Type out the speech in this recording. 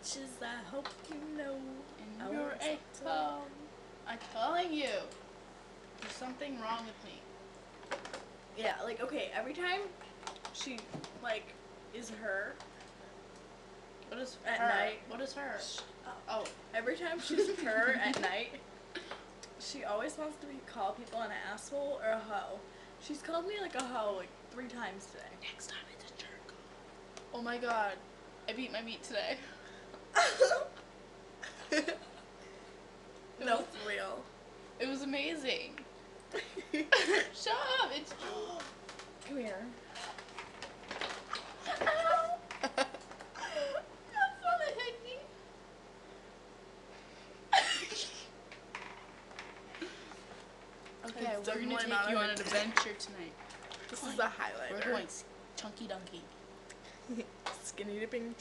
bitches, I hope you know. I And you're won't a stop cum. I'm telling you, there's something wrong with me. Yeah, like, okay, every time she, like, is her What is at her? night. What is her? Oh, every time she's her at night, she always wants to call people an asshole or a hoe. She's called me like a hoe like 3 times today. Next time it's a jerk. Oh my god, I beat my meat today. No, for real. It was amazing. Shut up! It's Come here. Ow! That's not a hickey. Okay, It's we're gonna definitely take not you a on an hickey. adventure tonight. This is a highlighter. We're going chunky dunky. Skinny dipping.